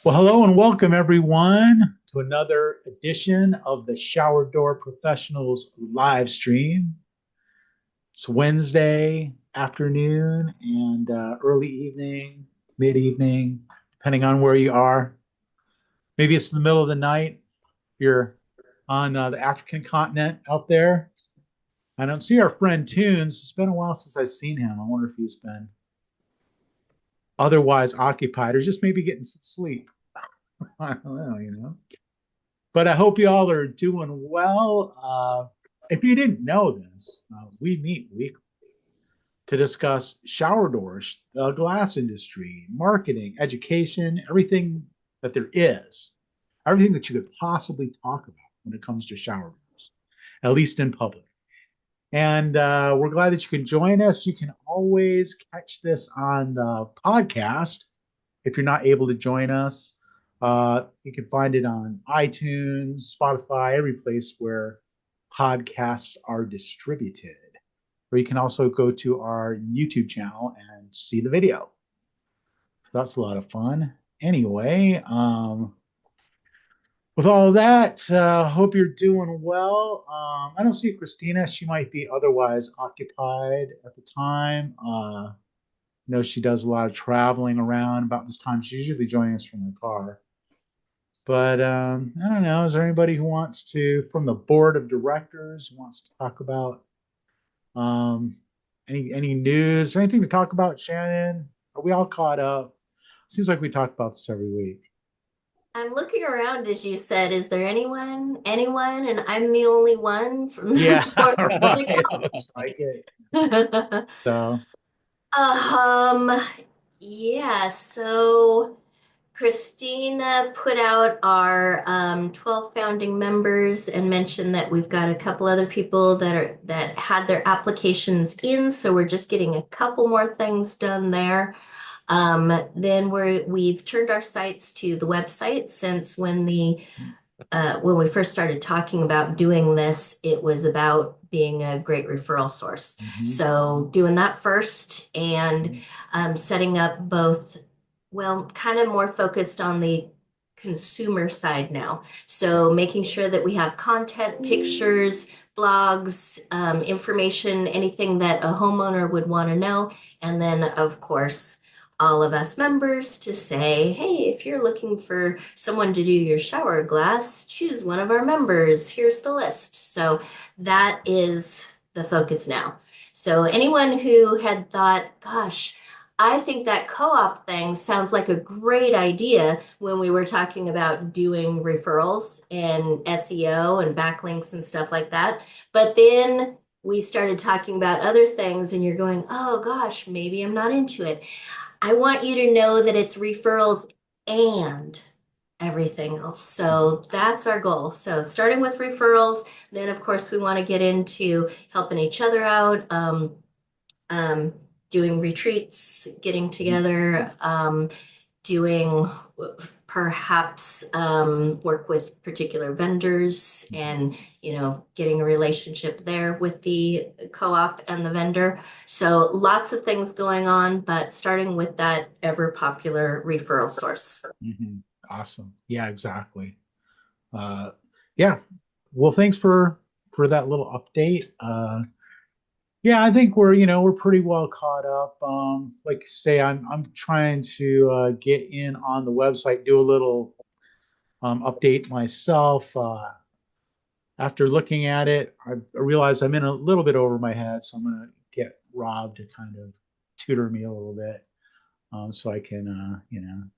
Well, hello and welcome everyone to another edition of the Shower Door Professionals live stream. It's Wednesday afternoon and early evening, mid evening, depending on where you are. Maybe it's in the middle of the night. If you're on the African continent out there. I don't see our friend Tunes. It's been a while since I've seen him. I wonder if he's been otherwise occupied or just maybe getting some sleep. I don't know. But I hope you all are doing well. If you didn't know this, we meet weekly to discuss shower doors, the glass industry, marketing, education, everything that there is, everything that you could possibly talk about when it comes to shower doors, at least in public. And we're glad that you can join us. You can always catch this on the podcast if you're not able to join us. You can find it on iTunes, Spotify, every place where podcasts are distributed. Or you can also go to our YouTube channel and see the video. So that's a lot of fun. Anyway, with all of that, hope you're doing well. I don't see Christina. She might be otherwise occupied at the time. She does a lot of traveling around about this time. She's usually joining us from the car. But I don't know. Is there anybody who wants to, from the board of directors, who wants to talk about um, any news or anything to talk about? Shannon, are we all caught up? Seems like we talk about this every week. I'm looking around, as you said. Is there anyone? And I'm the only one from Yeah, the board of public right. Looks like it. health. So, Um, yeah, so Christina put out our 12 founding members and mentioned that we've got a couple other people that had their applications in, so we're just getting a couple more things done there. Then we've turned our sights to the website since when we first started talking about doing this, it was about being a great referral source. mhm. So doing that first and setting up both, well, kind of more focused on the consumer side now. So making sure that we have content, pictures, blogs, information, anything that a homeowner would want to know. And then, of course, all of us members to say, hey, if you're looking for someone to do your shower glass, choose one of our members. Here's the list. So that is the focus now. So anyone who had thought, gosh, I think that co-op thing sounds like a great idea when we were talking about doing referrals and SEO and backlinks and stuff like that. But then we started talking about other things and you're going, oh gosh, maybe I'm not into it. I want you to know that it's referrals and everything else. So that's our goal. So starting with referrals, then of course we want to get into helping each other out, um, doing retreats, getting together, doing perhaps work with particular vendors and getting a relationship there with the co-op and the vendor. So lots of things going on, but starting with that ever popular referral source. Mhm. Awesome. Yeah, exactly. Uh, yeah. Well, thanks for that little update. Yeah, I think we're pretty well caught up. Like say, I'm trying to get in on the website, do a little update myself. After looking at it, I realize I'm in a little bit over my head, so I'm gonna get Rob to kind of tutor me a little bit, so I can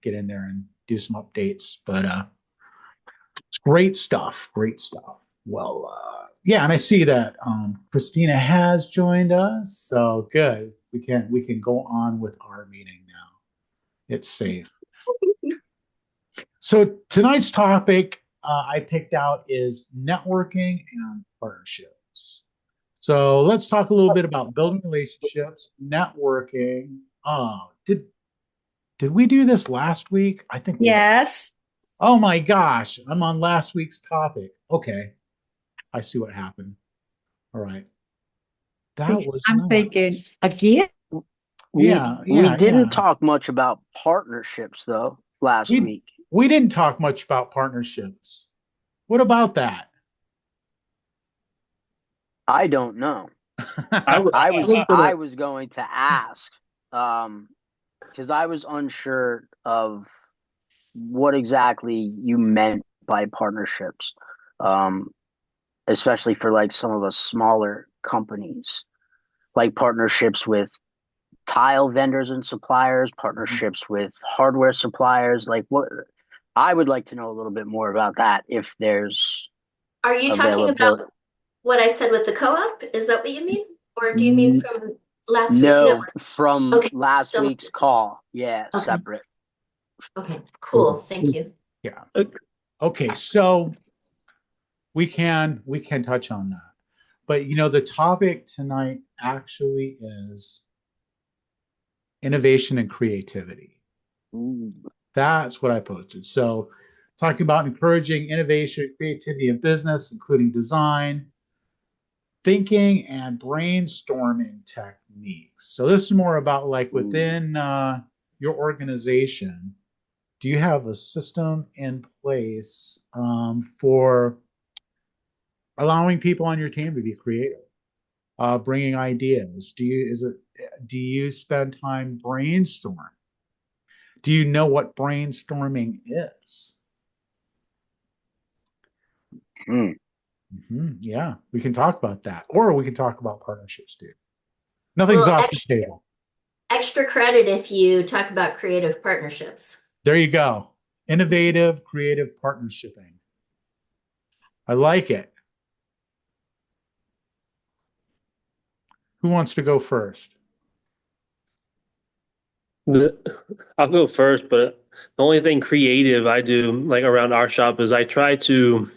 get in there and do some updates. But it's great stuff. Great stuff. Well, yeah, and I see that Christina has joined us, so good. We can go on with our meeting now. It's safe. So tonight's topic I picked out is networking and partnerships. So let's talk a little bit about building relationships, networking. Did we do this last week? I think we did. Yes, Oh my gosh, I'm on last week's topic. Okay, I see what happened. All right. That was I'm not. thinking again. We Yeah, we yeah, didn't yeah. talk much about partnerships though last We week. we didn't talk much about partnerships. What about that? I don't know. I, w- I I was was gonna. I was going to ask, because I was unsure of what exactly you meant by partnerships, um, especially for like some of the smaller companies, like partnerships with tile vendors and suppliers, partnerships with hardware suppliers. Like what I would like to know a little bit more about that if there's Are you talking about availability. what I said with the co-op? Is that what you mean? Or do you mean from last week's No, network? from Okay, last so week's call. Yeah, okay, separate. okay, cool. Thank you. Yeah. Okay, so we can touch on that. But the topic tonight actually is innovation and creativity. Ooh. That's what I posted. So talking about encouraging innovation and creativity in business, including design, thinking, and brainstorming techniques. So this is more about like Ooh. within your organization, do you have a system in place for allowing people on your team to be creative, bringing ideas? Do you spend time brainstorming? Do you know what brainstorming is? Hmm. Yeah, we can talk about that, or we can talk about partnerships too. Nothing's Well, off the table. extra credit if you talk about creative partnerships. There you go. Innovative, creative partnershiping. I like it. Who wants to go first? I'll go first, but the only thing creative I do like around our shop is I try to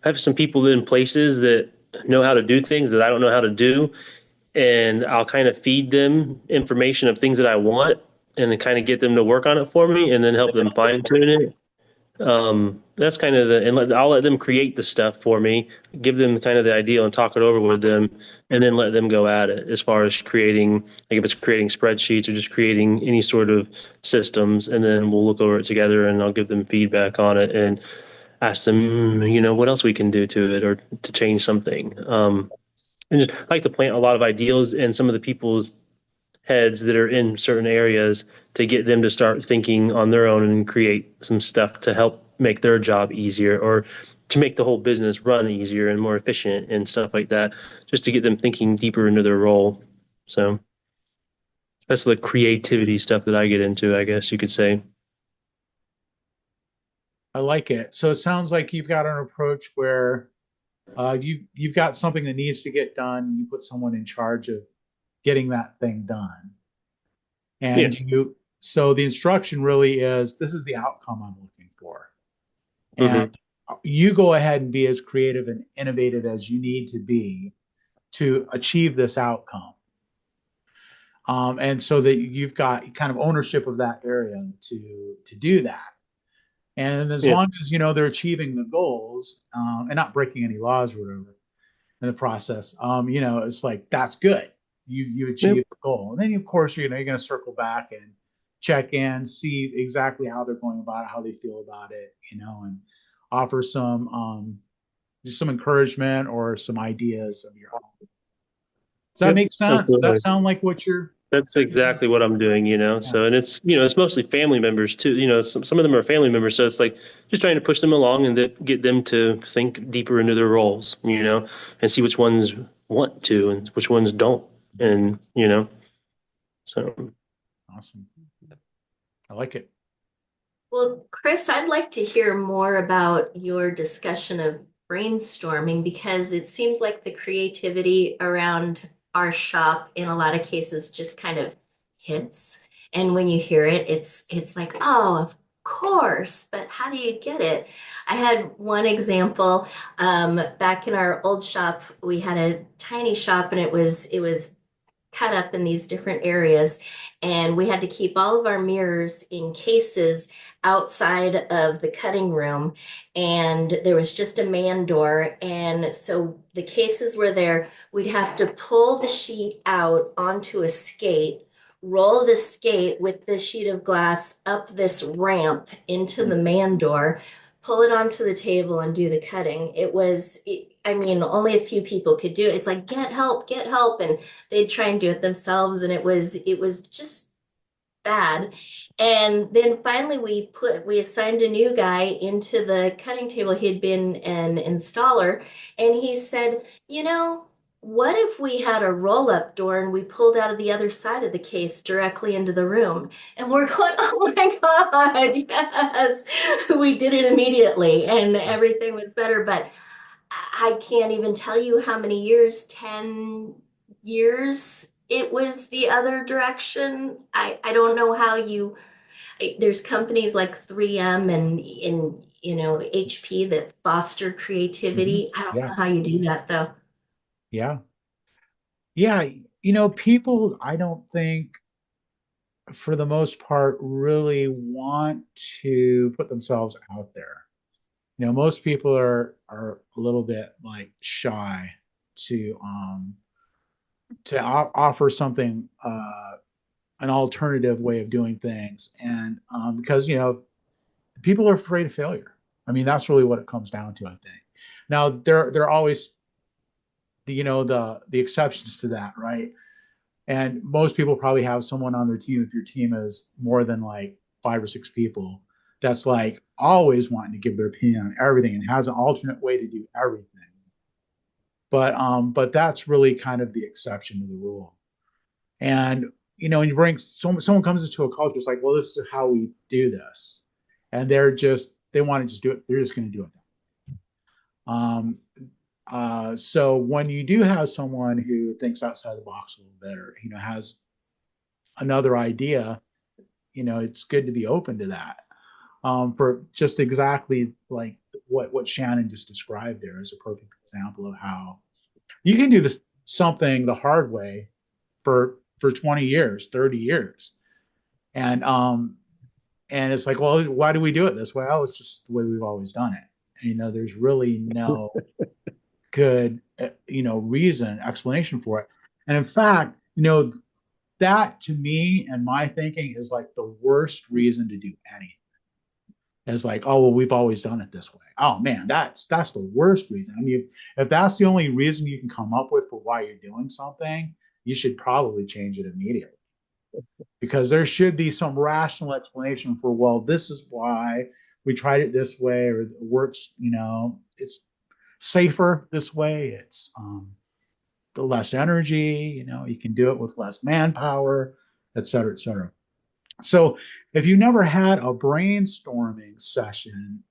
have some people in places that know how to do things that I don't know how to do, and I'll kind of feed them information of things that I want, and then kind of get them to work on it for me, and then help them fine tune it. That's kind of I'll let them create the stuff for me, give them kind of the idea and talk it over with them, and then let them go at it as far as creating, like if it's creating spreadsheets or just creating any sort of systems, and then we'll look over it together and I'll give them feedback on it and ask them, what else we can do to it or to change something. And just like to plant a lot of ideas in some of the people's heads that are in certain areas to get them to start thinking on their own and create some stuff to help make their job easier or to make the whole business run easier and more efficient and stuff like that, just to get them thinking deeper into their role. So that's the creativity stuff that I get into, I guess you could say. I like it. So it sounds like you've got an approach where you've got something that needs to get done. You put someone in charge of getting that thing done, Yeah. and so the instruction really is this is the outcome I'm looking for, and Mm-hmm. you go ahead and be as creative and innovative as you need to be to achieve this outcome. And so that you've got kind of ownership of that area to do that. And as Yeah. long as they're achieving the goals and not breaking any laws or whatever in the process, it's like that's good. You Yep. achieve the goal, and then of course you're going to circle back and check in, see exactly how they're going about it, how they feel about it, and offer some just some encouragement or some ideas of your own. Does that Yep. make sense? Does that Absolutely. sound like what you're That's doing? exactly what I'm doing. Yeah. So, and it's mostly family members too. Some of them are family members. So it's like just trying to push them along and get them to think deeper into their roles, and see which ones want to and which ones don't. So Awesome. I like it. Well, Chris, I'd like to hear more about your discussion of brainstorming because it seems like the creativity around our shop in a lot of cases just kind of hits. And when you hear it, it's like, oh, of course, but how do you get it? I had one example back in our old shop, we had a tiny shop and it was cut up in these different areas. And we had to keep all of our mirrors in cases outside of the cutting room. And there was just a man door. And so the cases were there. We'd have to pull the sheet out onto a skate, roll the skate with this sheet of glass up this ramp into the man door, pull it onto the table and do the cutting. I mean, only a few people could do it. It's like, get help. And they'd try and do it themselves. And it was just bad. And then finally we assigned a new guy into the cutting table. He'd been an installer, and he said, what if we had a roll-up door and we pulled out of the other side of the case directly into the room? And we're going, oh my God, yes. We did it immediately and everything was better. But I can't even tell you how many years, 10 years it was the other direction. I don't know how there's companies like 3M and HP that foster creativity. I don't Yeah. know how you do that though. Yeah. Yeah. People, I don't think for the most part really want to put themselves out there. Most people are a little bit like shy to offer something, an alternative way of doing things, and because people are afraid of failure. I mean, that's really what it comes down to, I think. Now there are always the exceptions to that, right? And most people probably have someone on their team, if your team is more than like 5 or 6 people, that's like always wanting to give their opinion on everything and has an alternate way to do everything. But that's really kind of the exception to the rule. And when you bring someone comes into a culture, it's like, well, this is how we do this, and they want to just do it. They're just going to do it. So when you do have someone who thinks outside the box a little bit, or has another idea, it's good to be open to that. For just exactly like what Shannon just described there is a perfect example of how you can do this something the hard way for 20 years, 30 years. And it's like, well, why do we do it this way? Oh, it's just the way we've always done it. There's really no good, reason, explanation for it. And in fact, that to me and my thinking is like the worst reason to do anything. It's like, oh, well, we've always done it this way. Oh man, that's the worst reason. I mean, if that's the only reason you can come up with for why you're doing something, you should probably change it immediately. Because there should be some rational explanation for, well, this is why we tried it this way, or it works, it's safer this way. It's the less energy, you can do it with less manpower, et cetera, et cetera. So if you never had a brainstorming session,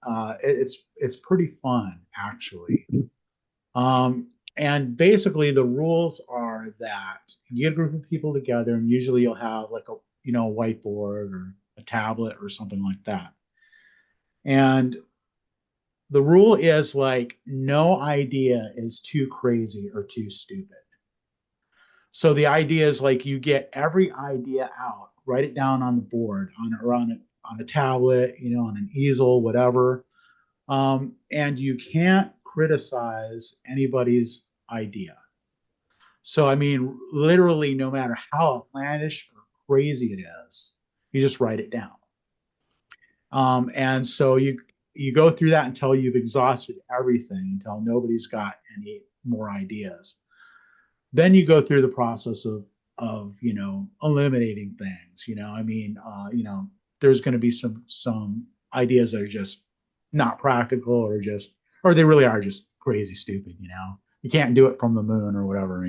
it's pretty fun, actually. And basically the rules are that you get a group of people together, and usually you'll have like a whiteboard or a tablet or something like that. And the rule is like no idea is too crazy or too stupid. So the idea is like you get every idea out, write it down on the board, on a tablet, on an easel, whatever. And you can't criticize anybody's idea. So I mean, literally, no matter how outlandish or crazy it is, you just write it down. And so you go through that until you've exhausted everything, until nobody's got any more ideas. Then you go through the process of eliminating things. I mean, there's going to be some ideas that are just not practical, or they really are just crazy stupid. You can't do it from the moon or whatever.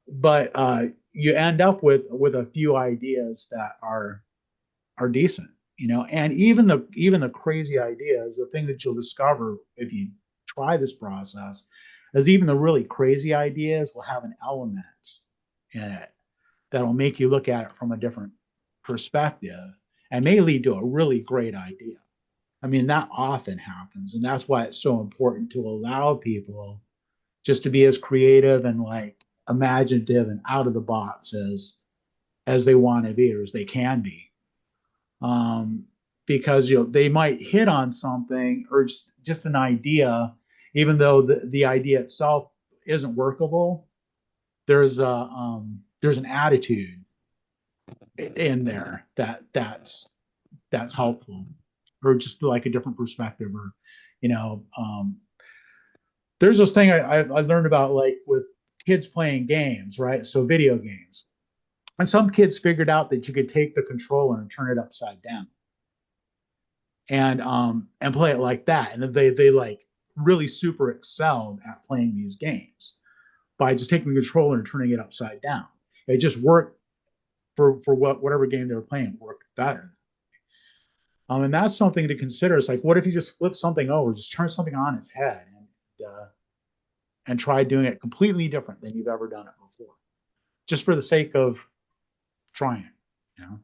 But you end up with a few ideas that are decent. And even the crazy ideas, the thing that you'll discover if you try this process is even the really crazy ideas will have an element in it that'll make you look at it from a different perspective and may lead to a really great idea. I mean, that often happens, and that's why it's so important to allow people just to be as creative and like imaginative and out of the box as they want to be, or as they can be. Because they might hit on something or just an idea, even though the idea itself isn't workable. There's an attitude in there that's helpful, or just like a different perspective, or you know, there's this thing I learned about, like with kids playing games, right? So video games, and some kids figured out that you could take the controller and turn it upside down and play it like that, and then they like really super excelled at playing these games by just taking the controller and turning it upside down. It just worked for whatever game they were playing, worked better. And that's something to consider. It's like, what if you just flip something over, just turn something on its head, and try doing it completely different than you've ever done it before, just for the sake of trying, you know?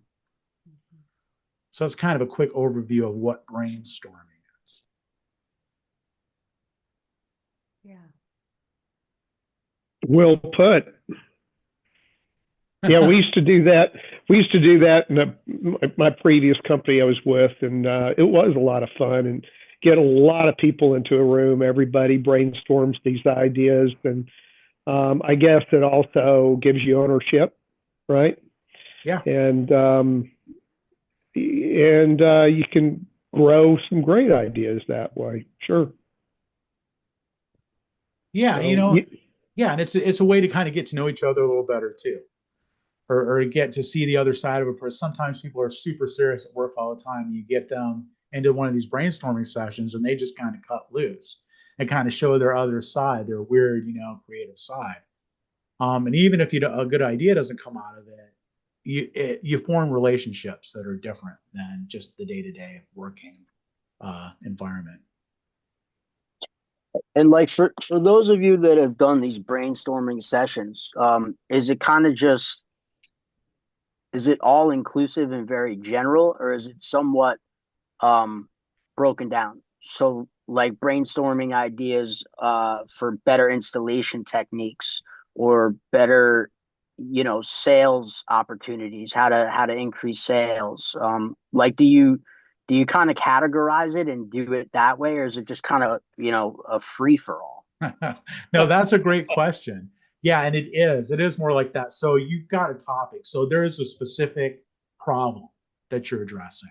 So it's kind of a quick overview of what brainstorming is. Yeah. Well put. Yeah, we used to do that. We used to do that in my previous company I was with, and it was a lot of fun, and get a lot of people into a room. Everybody brainstorms these ideas, and I guess it also gives you ownership, right? Yeah. And you can grow some great ideas that way. Sure. Yeah, So, you know, yeah, and it's a way to kind of get to know each other a little better too, or get to see the other side of a person. Sometimes people are super serious at work all the time. You get them into one of these brainstorming sessions, and they just kind of cut loose and kind of show their other side, their weird, you know, creative side. And even if a good idea doesn't come out of it, you form relationships that are different than just the day-to-day working environment. And like for those of you that have done these brainstorming sessions, is it kind of just, is it all inclusive and very general, or is it somewhat broken down? So like brainstorming ideas for better installation techniques, or better, you know, sales opportunities, how to increase sales. Like do you kind of categorize it and do it that way, or is it just kind of, you know, a free for all? No, that's a great question. Yeah, and it is. It is more like that. So you've got a topic. So there is a specific problem that you're addressing.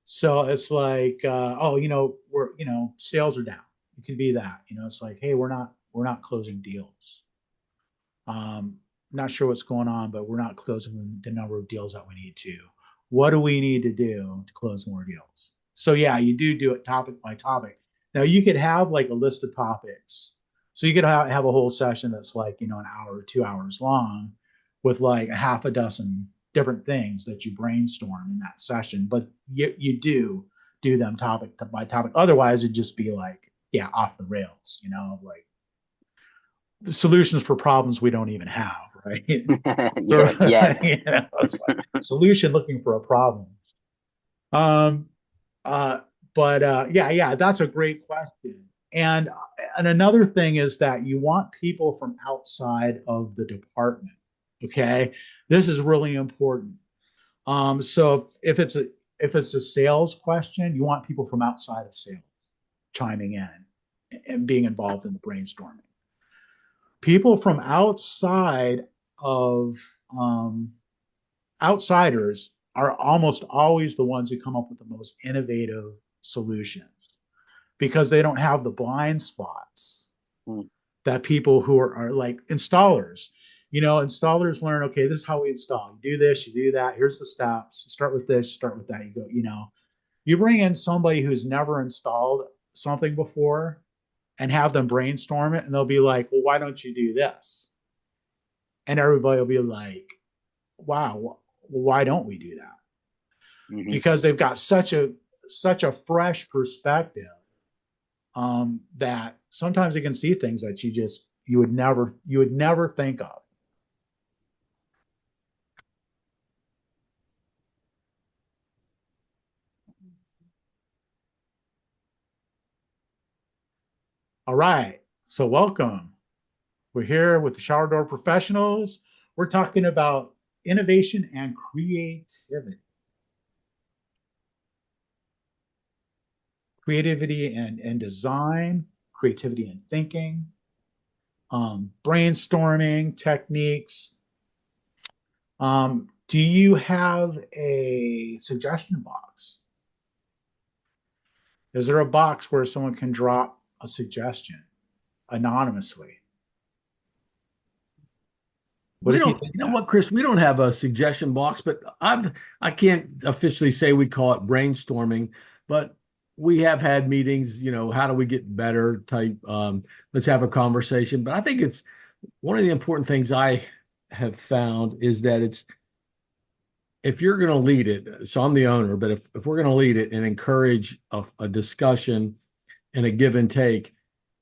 So it's like, oh, you know, sales are down. It can be that. You know, it's like, hey, we're not closing deals. Not sure what's going on, but we're not closing the number of deals that we need to. What do we need to do to close more deals? So yeah, you do it topic by topic. Now you could have like a list of topics. So you could have a whole session that's like, you know, an hour or 2 hours long with like a half a dozen different things that you brainstorm in that session. But you do them topic by topic. Otherwise it'd just be like, yeah, off the rails, you know, like solutions for problems we don't even have, right? Yeah. You know, it's like solution looking for a problem. Um, uh, but yeah, that's a great question. And another thing is that you want people from outside of the department. Okay, this is really important. So if it's a sales question, you want people from outside of sales chiming in and being involved in the brainstorming. People from outside of outsiders are almost always the ones who come up with the most innovative solutions, because they don't have the blind spots that people who are like installers. You know, installers learn, okay, this is how we install. You do this, you do that. Here's the steps. You start with this, you start with that. You go, you know, you bring in somebody who's never installed something before and have them brainstorm it, and they'll be like, well, why don't you do this? And everybody will be like, wow, why don't we do that? Mm-hmm. Because they've got such a fresh perspective, that sometimes they can see things that you would never think of. All right, so welcome. We're here with the shower door professionals. We're talking about innovation and creativity. Creativity and design, creativity and thinking, brainstorming techniques. Do you have a suggestion box? Is there a box where someone can drop a suggestion anonymously? What We if you don't, did you know that? what, Chris, we don't have a suggestion box, but I can't officially say we call it brainstorming, but we have had meetings, how do we get better type, let's have a conversation. But I think it's one of the important things I have found is that if you're going to lead it, so I'm the owner, but if we're going to lead it and encourage a discussion and a give and take,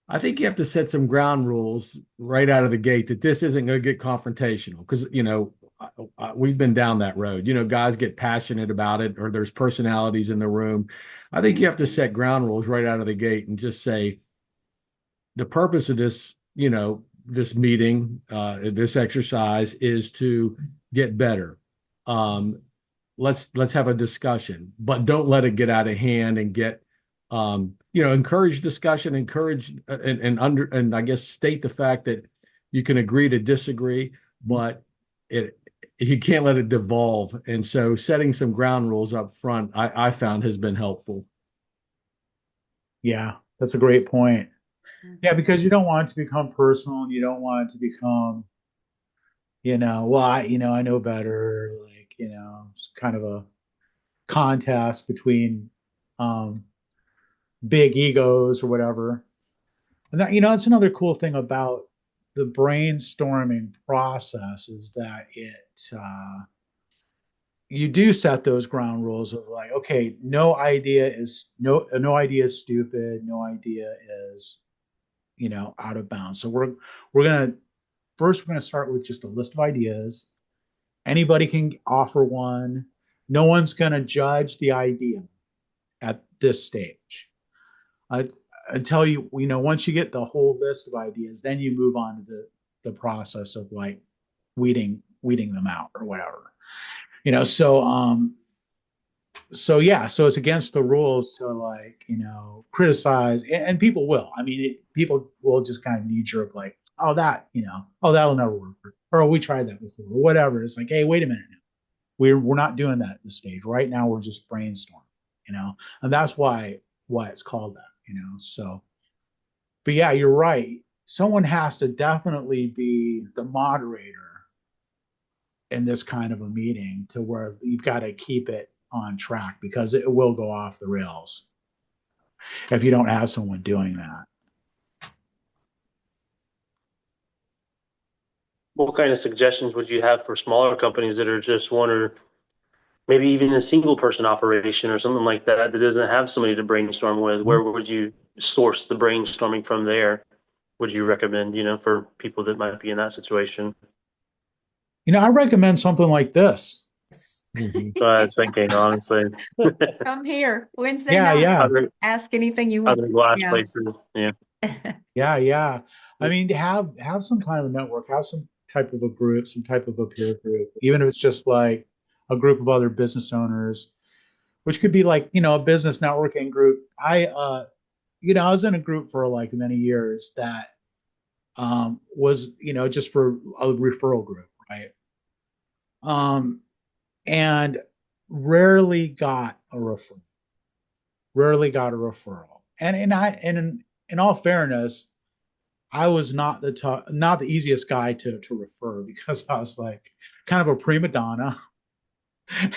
I think you have to set some ground rules right out of the gate that this isn't going to get confrontational because, we've been down that road. Guys get passionate about it or there's personalities in the room. I think you have to set ground rules right out of the gate and just say the purpose of this, this meeting, this exercise is to get better. Let's have a discussion, but don't let it get out of hand and get encourage discussion, encourage and I guess state the fact that you can agree to disagree, but you can't let it devolve. And so setting some ground rules up front, I found has been helpful. Yeah, that's a great point. Yeah, because you don't want it to become personal and you don't want it to become, well, I know better, like, it's kind of a contest between big egos or whatever. And that, that's another cool thing about the brainstorming process is that you do set those ground rules of like, okay, no idea is stupid, no idea is, out of bounds. So we're gonna start with just a list of ideas. Anybody can offer one. No one's gonna judge the idea at this stage. Until once you get the whole list of ideas, then you move on to the process of like weeding them out or whatever. So yeah, so it's against the rules to like, criticize, and people will. I mean, people will just kind of knee jerk like, oh, that'll never work, or we tried that before, or whatever. It's like, hey, wait a minute now. We're not doing that at this stage. Right now, we're just brainstorming, and that's why it's called that, So, but yeah, you're right. Someone has to definitely be the moderator in this kind of a meeting to where you've got to keep it on track because it will go off the rails if you don't have someone doing that. What kind of suggestions would you have for smaller companies that are just one or maybe even a single person operation or something like that that doesn't have somebody to brainstorm with? Where would you source the brainstorming from there? Would you recommend, for people that might be in that situation? I recommend something like this. I was thinking, honestly. Come here Wednesday Yeah, night. yeah. Ask anything you want. Other glass Yeah. places. Yeah. Yeah. I mean, have some kind of network, have some type of a group, some type of a peer group, even if it's just like a group of other business owners, which could be like, a business networking group. I was in a group for like many years that was, just for a referral group, right? And rarely got a referral. And in all fairness, I was not the easiest guy to refer because I was like kind of a prima donna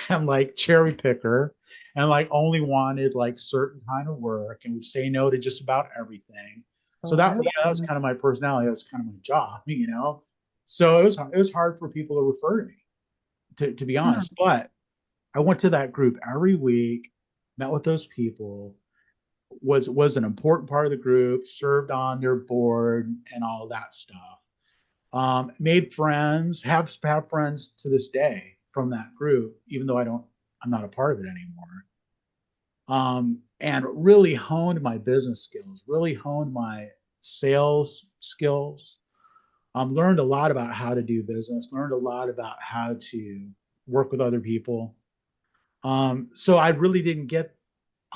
and like cherry picker and like only wanted like certain kind of work and would say no to just about everything. So that was kind of my personality. That was kind of my job, So it was hard for people to refer to me, to be honest. But I went to that group every week, met with those people, was an important part of the group, served on their board and all that stuff. Made friends, have friends to this day from that group, even though I'm not a part of it anymore. And really honed my business skills, really honed my sales skills. Learned a lot about how to do business, learned a lot about how to work with other people. So I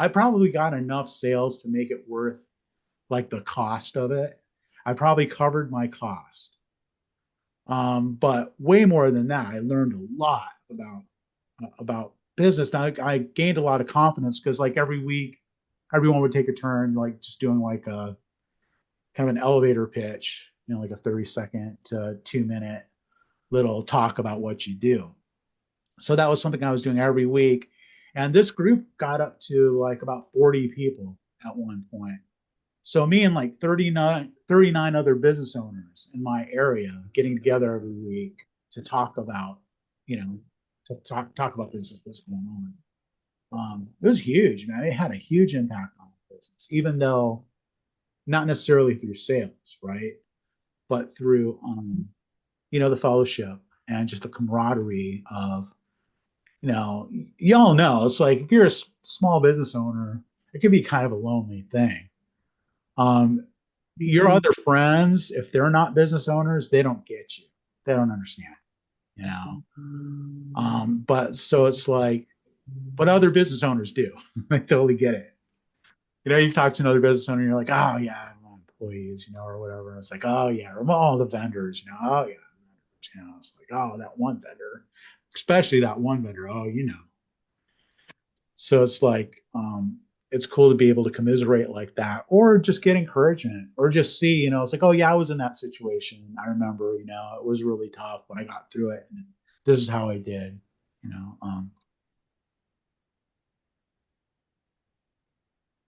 probably got enough sales to make it worth like the cost of it. I probably covered my cost. But way more than that, I learned a lot about business. Now I gained a lot of confidence because like every week, everyone would take a turn, like just doing like a kind of an elevator pitch, like a 30-second to 2-minute little talk about what you do. So that was something I was doing every week. And this group got up to like about 40 people at one point. So me and like 39 other business owners in my area getting together every week to talk about, to talk about business, what's going on. It was huge, man. It had a huge impact on the business, even though not necessarily through sales, right? But through, the fellowship and just the camaraderie of, y'all know, it's like if you're a small business owner, it can be kind of a lonely thing. Your other friends, if they're not business owners, they don't get you. They don't understand, but so it's like, but other business owners do. They totally get it. You talk to another business owner, and you're like, oh yeah, I'm employees, or whatever. And it's like, oh yeah, or all the vendors, oh yeah, it's like, oh, that one vendor, especially that one vendor, oh, So it's like, it's cool to be able to commiserate like that, or just get encouragement, or just see, it's like, oh yeah, I was in that situation. I remember, it was really tough, but I got through it, and this is how I did, yeah.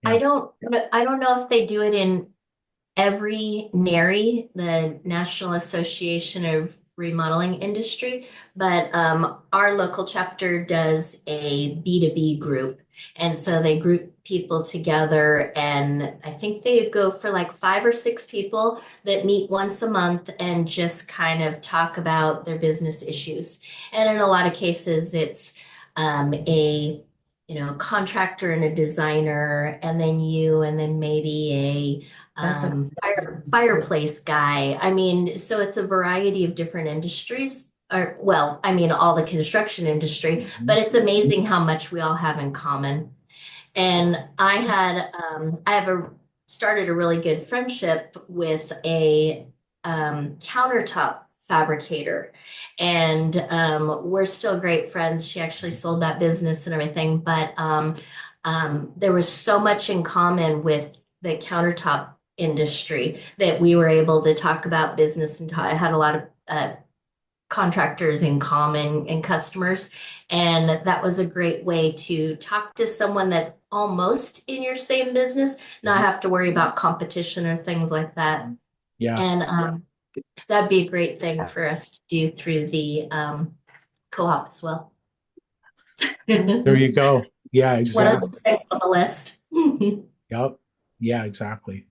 I don't know if they do it in every NARI, the National Association of Remodeling Industry, but our local chapter does a B2B group. And so they group people together, and I think they go for like 5 or 6 people that meet once a month and just kind of talk about their business issues. And in a lot of cases, it's a contractor and a designer, and then you, and then maybe fireplace guy. I mean, so it's a variety of different industries, or well, I mean, all the construction industry, but it's amazing how much we all have in common. And started a really good friendship with a countertop fabricator, and we're still great friends. She actually sold that business and everything, but there was so much in common with the countertop industry that we were able to talk about business, and I had a lot of contractors in common and customers, and that was a great way to talk to someone that's almost in your same business, not have to worry about competition or things like that. Yeah. And that'd be a great thing for us to do through the co-op as well. There you go. Yeah, exactly. One of the things on the list. Yep. Yeah, exactly.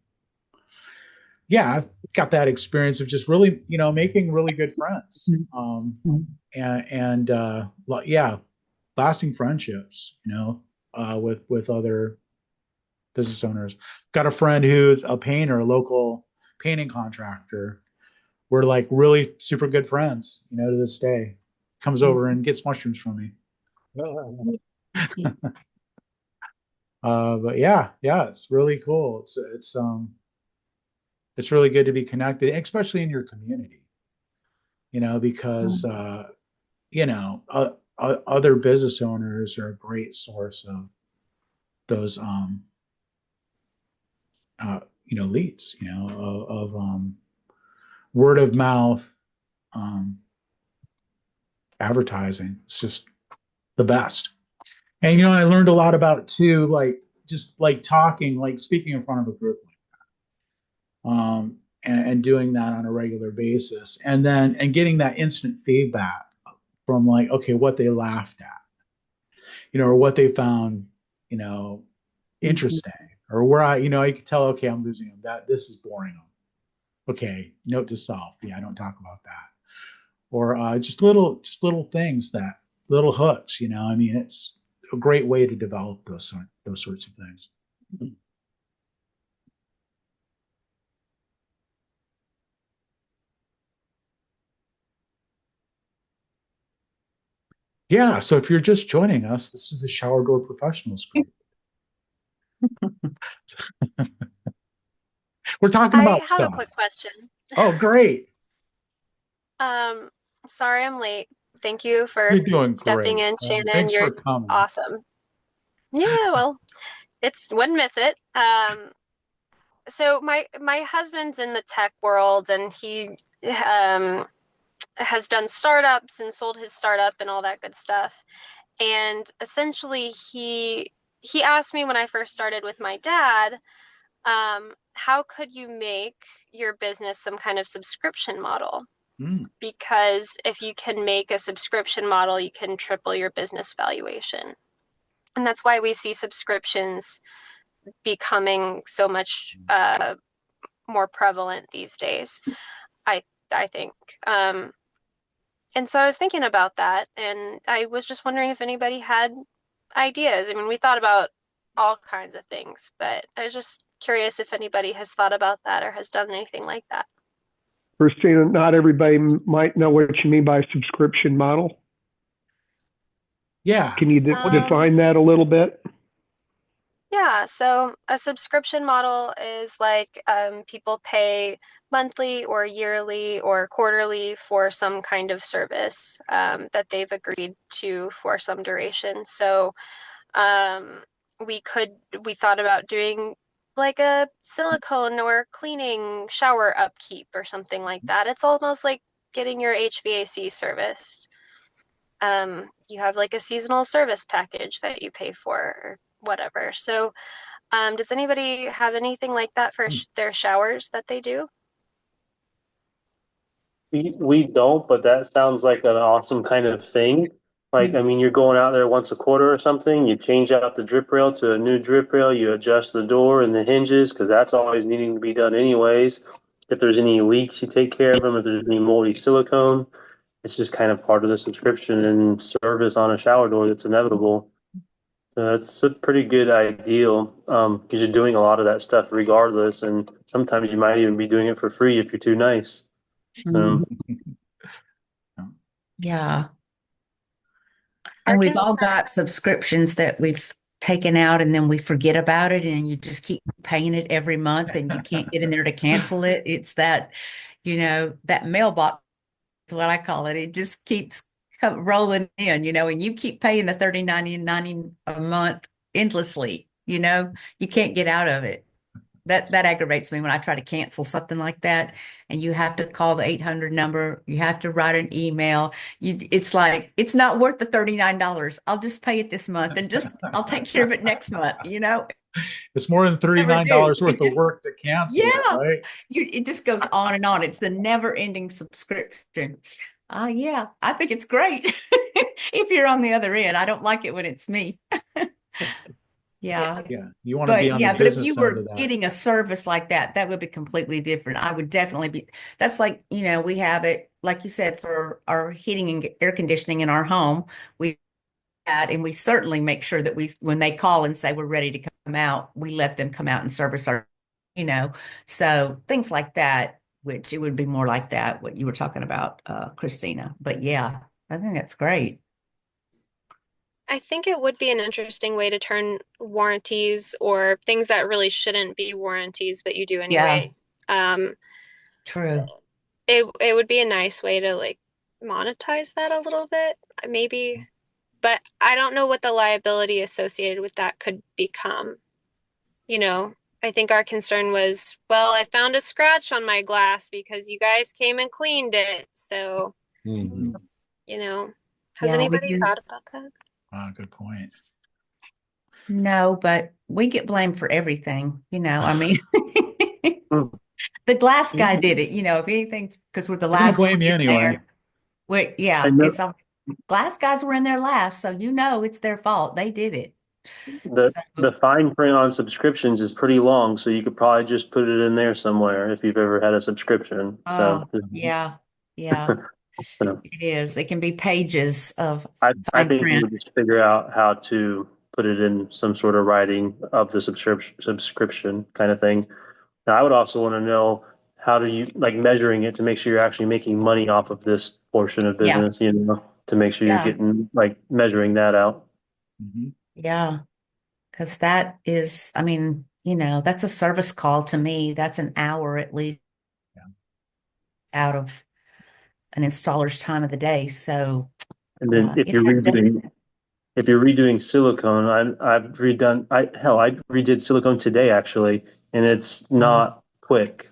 Yeah, I've got that experience of just really, making really good friends. And yeah, lasting friendships, with other business owners. Got a friend who's a painter, a local painting contractor. We're like really super good friends, to this day. Comes over and gets mushrooms from me. But yeah, it's really cool. It's really good to be connected, especially in your community, because other business owners are a great source of those leads, of word of mouth advertising. It's just the best. And I learned a lot about it too, like just like talking, like speaking in front of a group like that, and doing that on a regular basis, and getting that instant feedback from like, okay, what they laughed at, or what they found, interesting, or where I could tell, okay, I'm losing them. That this is boring them. Okay, note to self. Yeah, I don't talk about that. Or just little things, that little hooks. I mean, it's a great way to develop those sorts of things. Yeah, so if you're just joining us, this is the Shower Door Professionals Group. We're talking about I have stuff. a quick question. Oh, great. Sorry I'm late. Thank you for You're doing stepping great. in, Shannon. Thanks You're for coming. awesome. Yeah, well, wouldn't miss it. So my husband's in the tech world, and he has done startups and sold his startup and all that good stuff. And essentially, he asked me when I first started with my dad, how could you make your business some kind of subscription model? Because if you can make a subscription model, you can triple your business valuation. And that's why we see subscriptions becoming so much more prevalent these days, I think. And so I was thinking about that, and I was just wondering if anybody had ideas. I mean, we thought about all kinds of things, but I was just curious if anybody has thought about that or has done anything like that. Christina, not everybody might know what you mean by a subscription model. Yeah. Can you define that a little bit? Yeah, so a subscription model is like people pay monthly or yearly or quarterly for some kind of service that they've agreed to for some duration. So we thought about doing like a silicone or cleaning shower upkeep or something like that. It's almost like getting your HVAC serviced. You have like a seasonal service package that you pay for or whatever. So does anybody have anything like that for their showers that they do? We don't, but that sounds like an awesome kind of thing. Like, I mean, you're going out there once a quarter or something, you change out the drip rail to a new drip rail, you adjust the door and the hinges, because that's always needing to be done anyways. If there's any leaks, you take care of them. If there's any moldy silicone, it's just kind of part of the subscription and service on a shower door that's inevitable. So it's a pretty good ideal, because you're doing a lot of that stuff regardless, and sometimes you might even be doing it for free if you're too nice. So. Yeah. And we've all got subscriptions that we've taken out and then we forget about it and you just keep paying it every month and you can't get in there to cancel it. It's that, that mailbox is what I call it. It just keeps rolling in, and you keep paying the $39.90 a month endlessly, you can't get out of it. That aggravates me when I try to cancel something like that, and you have to call the 800 number. You have to write an email. It's like it's not worth the $39. I'll just pay it this month, and I'll take care of it next month. It's more than $39 worth of work to cancel. Yeah, right? It just goes on and on. It's the never-ending subscription. Yeah, I think it's great if you're on the other end. I don't like it when it's me. Yeah. You want to be on the but if business you side were of that. getting a service like that, that would be completely different. I would definitely be, that's like, we have it, like you said, for our heating and air conditioning in our home. We and we certainly make sure that when they call and say we're ready to come out, we let them come out and service our, so things like that, which it would be more like that, what you were talking about, Christina. But yeah, I think that's great. I think it would be an interesting way to turn warranties or things that really shouldn't be warranties, but you do anyway. True. It would be a nice way to like monetize that a little bit, maybe. But I don't know what the liability associated with that could become. I think our concern was, well, I found a scratch on my glass because you guys came and cleaned it. So, has anybody thought about that? Good point. No, but we get blamed for everything, I mean, the glass guy did it, if anything, because we're the last blame one you in anyway. there. It's glass guys were in there last, so it's their fault. They did it. The fine print on subscriptions is pretty long, so you could probably just put it in there somewhere if you've ever had a subscription. Yeah. It is. It can be pages of I fine think you print. would just figure out how to put it in some sort of writing of the subscription kind of thing. Now, I would also want to know how do you like measuring it to make sure you're actually making money off of this portion of business, to make sure you're getting like measuring that out. Yeah. Because that is, I mean, that's a service call to me. That's an hour at least out of an installer's time of the day. So And then It had definitely. if you're redoing silicone, I've redone I redid silicone today actually, and it's not quick.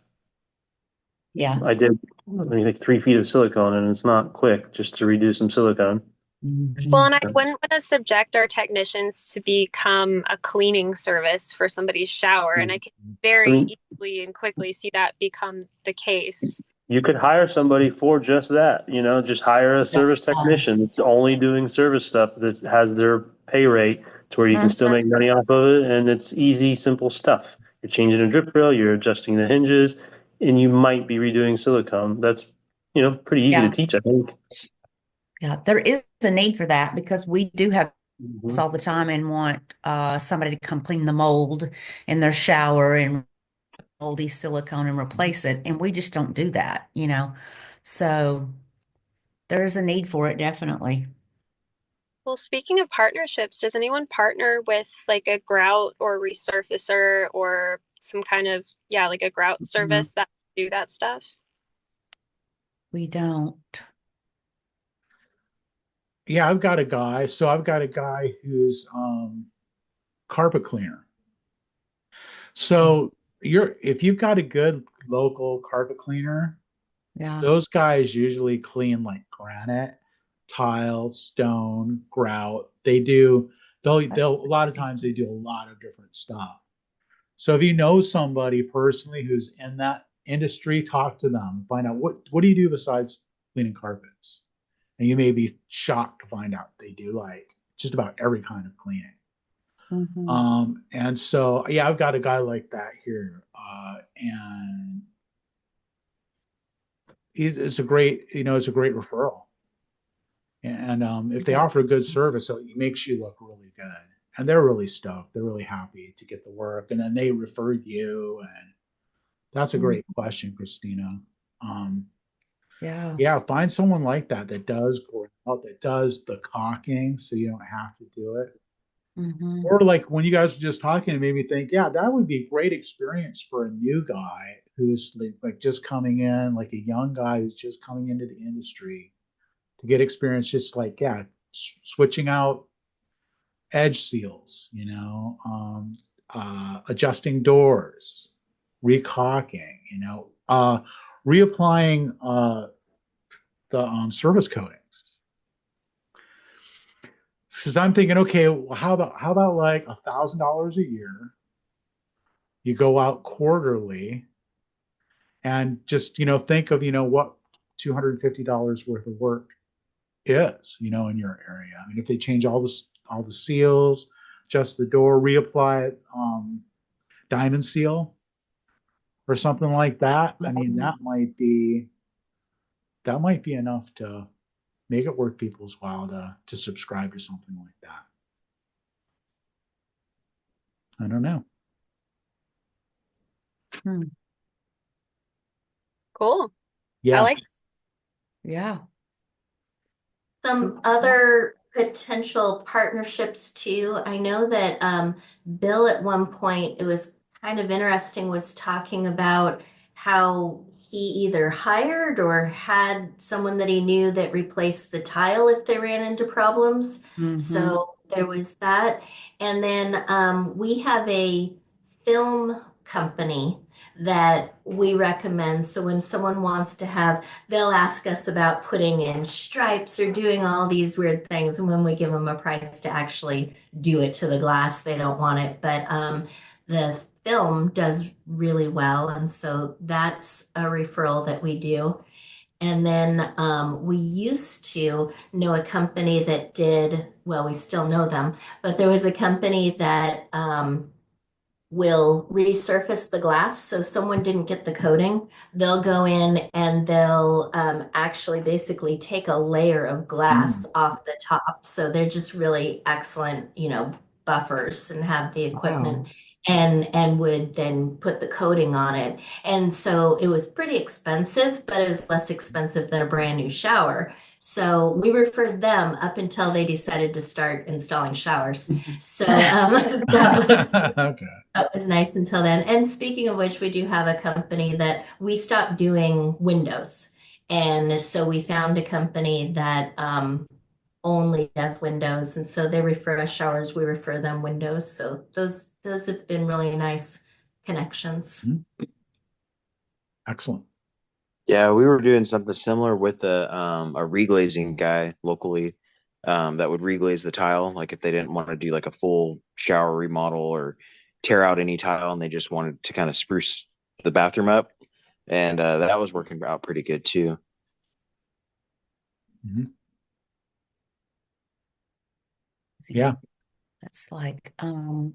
Yeah. I did like 3 feet of silicone, and it's not quick just to redo some silicone. Well, and I So, wouldn't want to subject our technicians to become a cleaning service for somebody's shower, and I can I very mean, easily and quickly see that become the case. you could hire somebody for just that, just hire a Yeah. service technician that's only doing service stuff that has their pay rate to where you can still make money off of it. And it's easy, simple stuff. You're changing a drip rail, you're adjusting the hinges, and you might be redoing silicone. That's, pretty easy to Yeah. teach, I think. Yeah. There is a need for that because we do have this Mhm. all the time and want somebody to come clean the mold in their shower and moldy silicone and replace it. And we just don't do that, So there's a need for it, definitely. Well, speaking of partnerships, does anyone partner with like a grout or resurfacer or some kind of, yeah, like a grout service that do that stuff? We don't. Yeah, I've got a guy. So I've got a guy who's carpet cleaner. So if you've got a good local carpet cleaner, Yeah. those guys usually clean like granite, tile, stone, grout. They'll a lot of times they do a lot of different stuff. So if you know somebody personally who's in that industry, talk to them, find out what do you do besides cleaning carpets? And you may be shocked to find out they do like just about every kind of cleaning. And so yeah, I've got a guy like that here. And it's a great, it's a great referral. And if they offer a good service, so it makes you look really good. And they're really stoked. They're really happy to get the work. And then they referred you. And that's a great question, Christina. Yeah. Yeah, find someone like that that does grout, that does the caulking so you don't have to do it. Or like when you guys were just talking, it made me think, yeah, that would be a great experience for a new guy who's like just coming in, like a young guy who's just coming into the industry to get experience, just like, yeah, switching out edge seals, adjusting doors, recaulking, reapplying the service coatings. Because I'm thinking, okay, well, how about like $1,000 a year? You go out quarterly and just think of what $250 worth of work is in your area. I mean, if they change all the seals, adjust the door, reapply it, diamond seal or something like that. I mean, that might be enough to make it worth people's while to subscribe to something like that. I don't know. Cool. Yeah. I like Yeah. Some other potential partnerships too. I know that Bill at one point, it was kind of interesting, was talking about how he either hired or had someone that he knew that replaced the tile if they ran into problems. So there was that. And then we have a film company that we recommend. So when someone wants to have, they'll ask us about putting in stripes or doing all these weird things. And when we give them a price to actually do it to the glass, they don't want it. But the film does really well. And so that's a referral that we do. And then we used to know a company that did, well, we still know them, but there was a company that will resurface the glass. So someone didn't get the coating, they'll go in and they'll actually basically take a layer of glass off the top. So they're just really excellent, buffers and have the equipment. And would then put the coating on it. And so it was pretty expensive, but it was less expensive than a brand new shower. So we referred them up until they decided to start installing showers. So Okay. that was nice until then. And speaking of which, we do have a company that we stopped doing windows. And so we found a company that only does windows, and so they refer us showers, we refer them windows. So those have been really nice connections. Excellent. Yeah, we were doing something similar with a reglazing guy locally that would reglaze the tile. Like if they didn't want to do like a full shower remodel or tear out any tile and they just wanted to kind of spruce the bathroom up. And that was working out pretty good too. Mhm. Yeah. That's like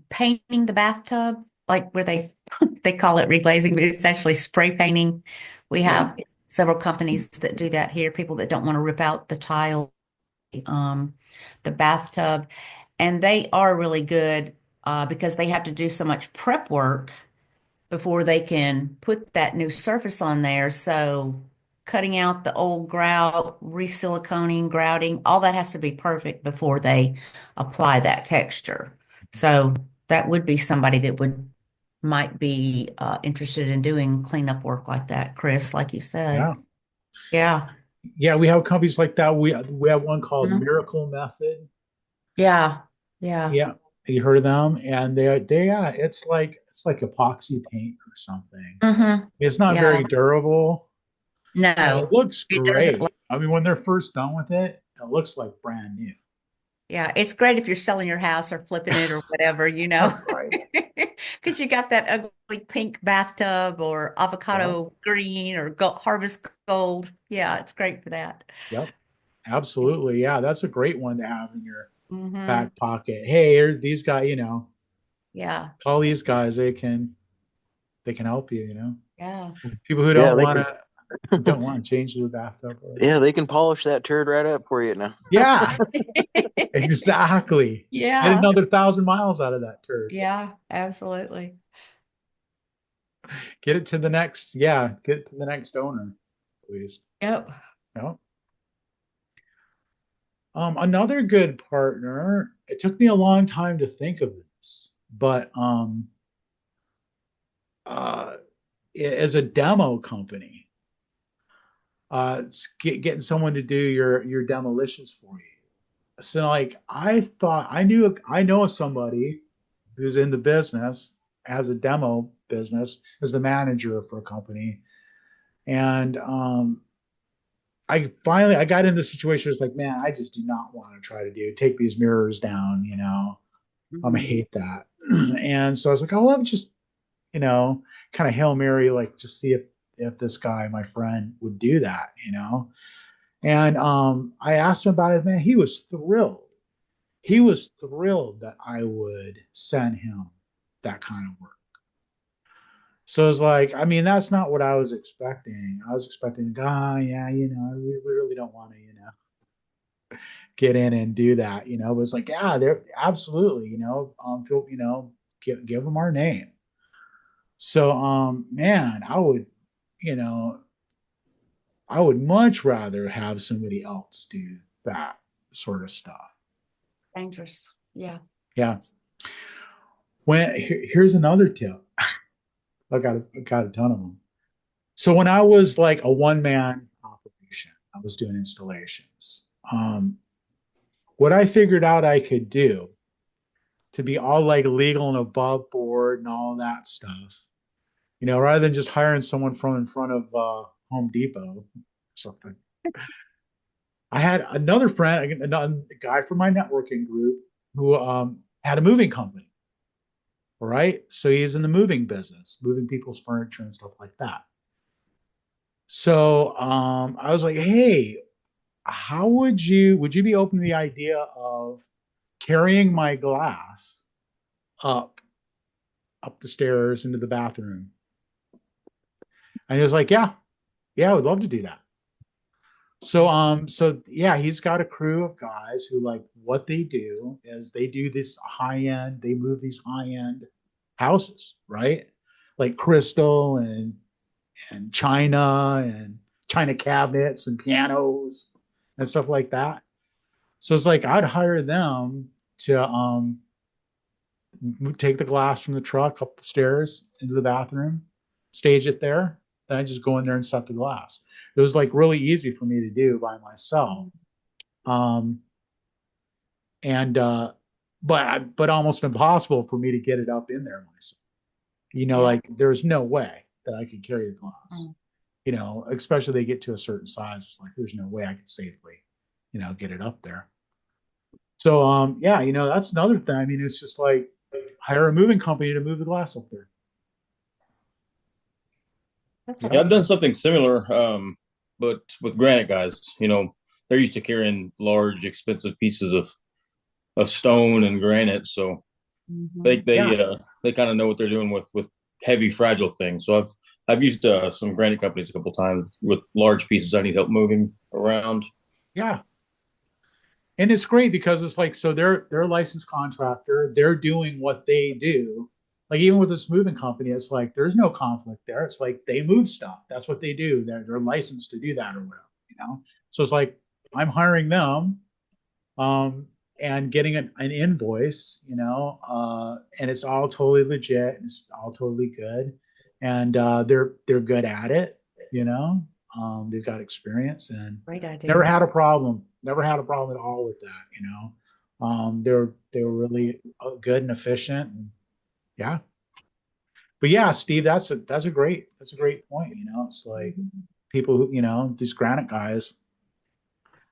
painting the bathtub, like where they call it reglazing, but it's actually spray painting. We have several companies that do that here, people that don't want to rip out the tile, the bathtub, and they are really good because they have to do so much prep work before they can put that new surface on there. So cutting out the old grout, resiliconing, grouting, all that has to be perfect before they apply that texture. So that would be somebody that might be interested in doing cleanup work like that, Chris, like you said. Yeah. Yeah. Yeah, we have companies like that. We have one called Mhm. Miracle Method. Yeah. Yeah. Yeah, you heard of them? And yeah, it's like epoxy paint or something. Mm-hmm. It's not Yeah. very durable, and it No, looks it doesn't great. I mean, when last. they're first done with it, it looks like brand new. Yeah, it's great if you're selling your house or flipping it or whatever, That's right. because you got that ugly pink bathtub or Yeah. avocado green or harvest gold. Yeah, it's great for that. Yep. Absolutely. Yeah, that's a great one to have in your Hmm. back pocket. Hey, here's these guys, Yeah, call these guys. They can help you, yeah. People who Yeah, don't want to change their bathtub. yeah, they can polish that turd right up for you now. Yeah, exactly. Get Yeah, another 1,000 miles out of that turd. yeah, absolutely. Get it to the next owner, please. Yep. Yeah. Another good partner, it took me a long time to think of this, but uh as a demo company, getting someone to do your demolitions for you. So like I know somebody who's in the business, has a demo business, as the manager for a company. And I got in this situation. It's like, man, I just do not want to try to take these mirrors down, I Mhm. hate that. And so I was like, oh, let me just, kind of Hail Mary, like just see if this guy, my friend, would do that. And I asked him about it, man. He was thrilled. He was thrilled that I would send him that kind of work. So it's like, I mean, that's not what I was expecting. I was expecting, yeah, we really don't want to, get in and do that. It was like, yeah, they're absolutely, feel, give them our name. So, man, you know, I would much rather have somebody else do that sort of stuff. Dangerous. Yeah. Yeah. Here's another tip. I got a ton of them. So when I was like a one man operation, I was doing installations. What I figured out I could do to be all like legal and above board and all that stuff, rather than just hiring someone from in front of Home Depot or something. I had another friend, a guy from my networking group, who had a moving company. All right. So he's in the moving business, moving people's furniture and stuff like that. So I was like, hey, how would you be open to the idea of carrying my glass up the stairs into the bathroom? And he was like, yeah, I would love to do that. So yeah, he's got a crew of guys who, like, what they do is they do this they move these high-end houses, right? Like crystal and china cabinets and pianos and stuff like that. So it's like I'd hire them to take the glass from the truck up the stairs into the bathroom, stage it there. Then I just go in there and set the glass. It was like really easy for me to do by myself. Um, and but almost impossible for me to get it up in there myself. Like there's no way that I could carry the glass. Especially they get to a certain size, it's like there's no way I could safely, get it up there. So yeah, that's another thing. I mean, it's just like hire a moving company to move the glass up there. Yeah, I've done something similar, but with granite guys. They're used to carrying large, expensive pieces of stone and granite, so they kind of know what they're doing with heavy, fragile things. So I've used some granite companies a couple times with large pieces I need help moving around. Yeah. And it's great because it's like, so they're a licensed contractor. They're doing what they do. Like even with this moving company, it's like there's no conflict there. It's like they move stuff. That's what they do. They're licensed to do that or whatever. So it's like I'm hiring them, and getting an invoice, and it's all totally legit. And it's all totally good, and they're good at it. They've got experience and Great idea. never had a problem. Never had a problem at all with that. They were really good and efficient. And yeah. But yeah, Steve, that's a great point. It's like people who, these granite guys,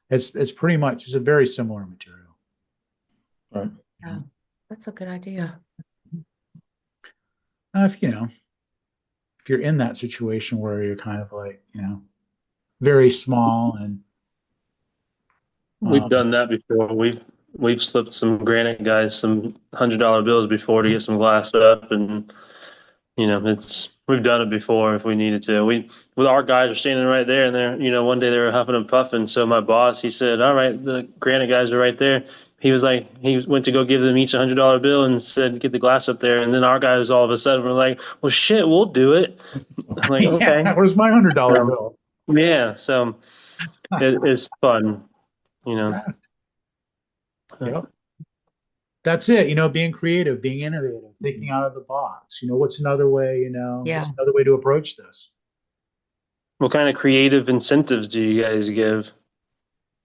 it's pretty much, it's a very similar material. Right. Yeah, that's a good idea. If you're in that situation where you're kind of like, very small and we've done that before. We've slipped some granite guys some $100 bills before to get some glass up, and we've done it before if we needed to. With our guys are standing right there, and they're one day they were huffing and puffing. So my boss, he said, "All right, the granite guys are right there." He was like, he went to go give them each $100 bill and said, "Get the glass up there." And then our guys all of a sudden were like, "Well, shit, we'll do it." I'm like, okay, where's my $100 bill? Yeah, so it's fun, Yeah. Yep. That's it, being creative, being innovative, thinking out of the box. What's another way, what's another way to approach this? What kind of creative incentives do you guys give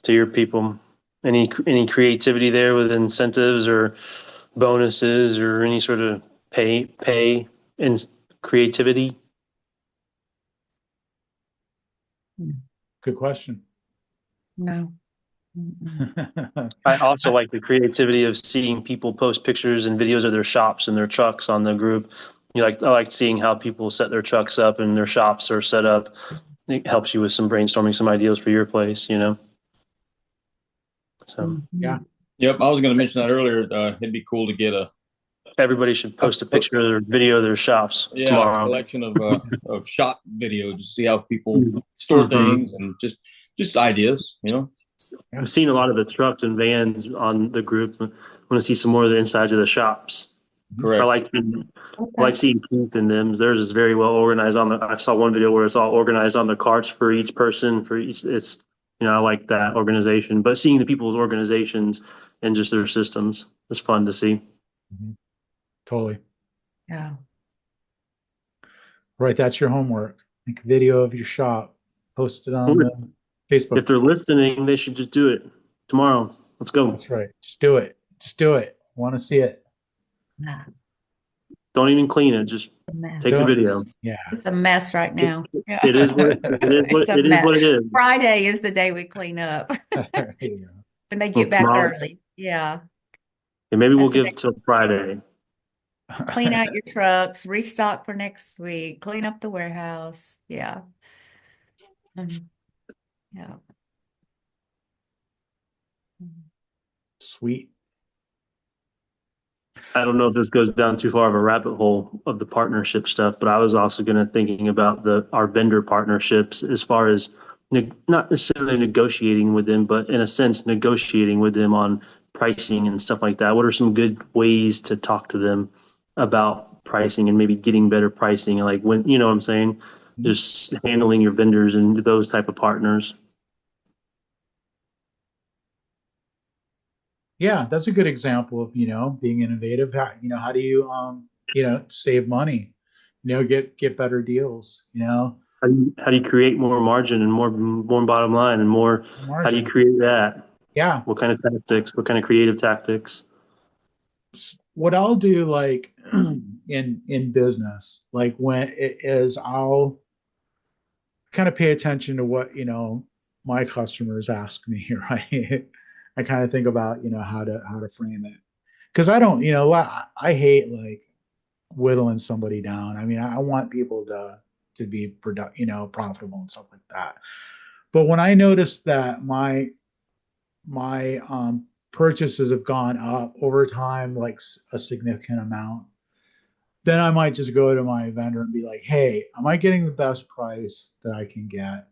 to your people? Any creativity there with incentives or bonuses or any sort of pay and creativity? Good question. No. I also like the creativity of seeing people post pictures and videos of their shops and their trucks on the group. I like seeing how people set their trucks up and their shops are set up. It helps you with some brainstorming, some ideas for your place, So yeah. Yep, I was going to mention that earlier. It'd be cool to get everybody should post a picture of their video of their shops tomorrow. A collection of shop videos to see how people store things and just ideas, I've seen a lot of the trucks and vans on the group. I want to see some more of the insides of the shops. Correct. I like seeing Keith and them. Theirs is very well organized I saw one video where it's all organized on the carts for each person, it's I like that organization. But seeing the people's organizations and just their systems is fun to see. Mm-hmm. Totally. Yeah. Right, that's your homework. Make a video of your shop, post it on Facebook. If they're listening, they should just do it tomorrow. Let's go. That's right. Just do it. Just do it. Want to see it. Nah. Don't even clean it. Just take the video. Yeah. It's a mess right now. Yeah. It is what it is. Friday is the day we clean up. When they get back early. Yeah. And maybe we'll give till Friday. Clean out your trucks, restock for next week, clean up the warehouse. Yeah. Yeah. Sweet. I don't know if this goes down too far of a rabbit hole of the partnership stuff, but I was also thinking about our vendor partnerships as far as not necessarily negotiating with them, but in a sense, negotiating with them on pricing and stuff like that. What are some good ways to talk to them about pricing and maybe getting better pricing? Like when, what I'm saying, just handling your vendors and those type of partners. Yeah, that's a good example of, being innovative. How do you, save money, get better deals, How do you create more margin and more bottom line and more, margin. how do you create that? Yeah. What kind of tactics? What kind of creative tactics? What I'll do, like in business, like when it is, I'll kind of pay attention to what, my customers ask me, right? I kind of think about, how to frame it. Because I don't, I hate like whittling somebody down. I mean, I want people to be profitable and stuff like that. But when I notice that my purchases have gone up over time, like a significant amount, then I might just go to my vendor and be like, "Hey, am I getting the best price that I can get? I